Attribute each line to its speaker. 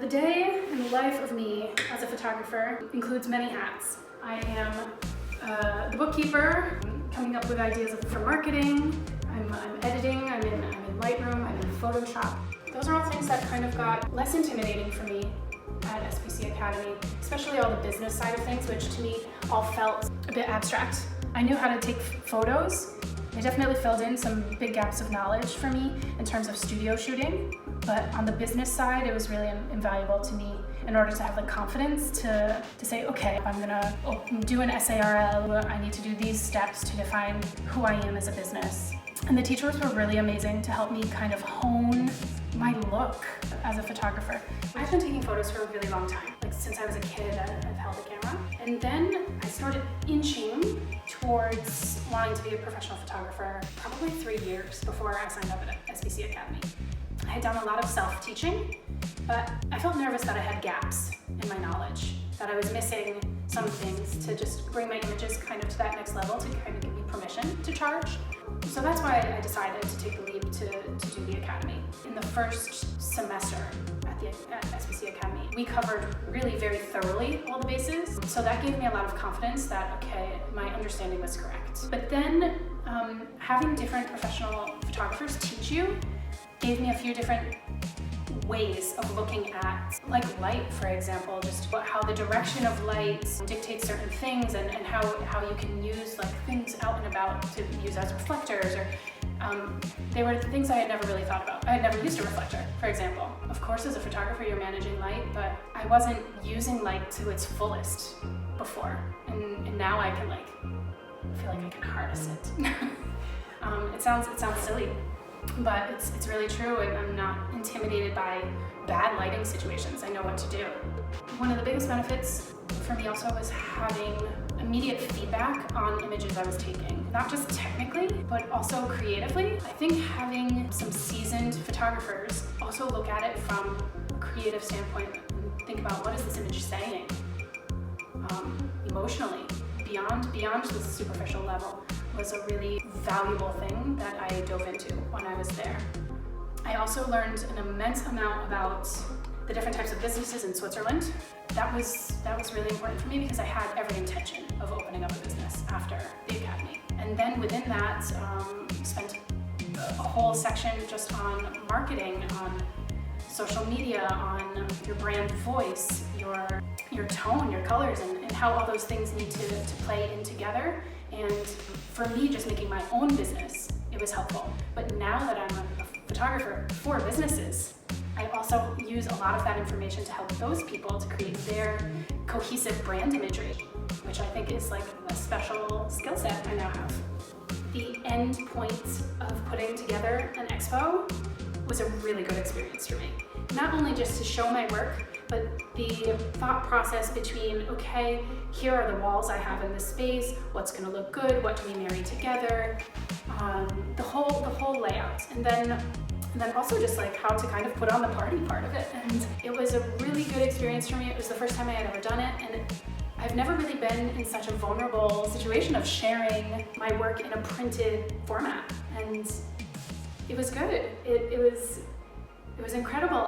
Speaker 1: The day in the life of me as a photographer includes many hats. I am the bookkeeper, coming up with ideas for marketing, I'm editing, I'm in Lightroom, I'm in Photoshop. Those are all things that kind of got less intimidating for me at SPC Academy, especially all the business side of things, which to me all felt a bit abstract. I knew how to take photos. It definitely filled in some big gaps of knowledge for me in terms of studio shooting, but on the business side, it was really invaluable to me in order to have the confidence to say, okay, I'm gonna do an SARL, I need to do these steps to define who I am as a business. And the teachers were really amazing to help me kind of hone my look as a photographer. I've been taking photos for a really long time. Like since I was a kid, I've held a camera. And then I started inching towards wanting to be a professional photographer probably 3 years before I signed up at SPC Academy. I had done a lot of self-teaching, but I felt nervous that I had gaps in my knowledge, that I was missing some things to just bring my images kind of to that next level to kind of give me permission to charge. So that's why I decided to take the leap to do the Academy. In the first semester at SPC Academy, we covered really very thoroughly all the bases. So that gave me a lot of confidence that, okay, my understanding was correct. But then having different professional photographers teach you gave me a few different ways of looking at, like light, for example, just how the direction of light dictates certain things and how you can use like things out and about to use as reflectors, or they were things I had never really thought about. I had never used a reflector, for example. Of course, as a photographer, you're managing light, but I wasn't using light to its fullest before, and now I can feel like I can harness it. It sounds silly, but it's really true, and I'm not intimidated by bad lighting situations. I know what to do. One of the biggest benefits for me also was having immediate feedback on images I was taking, not just technically, but also creatively. I think having some seasoned photographers also look at it from a creative standpoint and think about, what is this image saying emotionally, beyond the superficial level, was a really valuable thing that I dove into when I was there. I also learned an immense amount about the different types of businesses in Switzerland. That was really important for me because I had every intention of opening up a business after the Academy. And then within that, spent a whole section just on marketing, on social media, on your brand voice, your tone, your colors, and how all those things need to play in together. And for me, just making my own business, it was helpful. But now that I'm a photographer for businesses, I also use a lot of that information to help those people to create their cohesive brand imagery, which I think is like a special skill set I now have. The end point of putting together an expo was a really good experience for me. Not only just to show my work, but the thought process between, okay, here are the walls I have in this space, what's gonna look good, what do we marry together, the whole layout. And then also just like how to kind of put on the party part of it. And it was a really good experience for me. It was the first time I had ever done it, and I've never really been in such a vulnerable situation of sharing my work in a printed format. And it was good. It was incredible.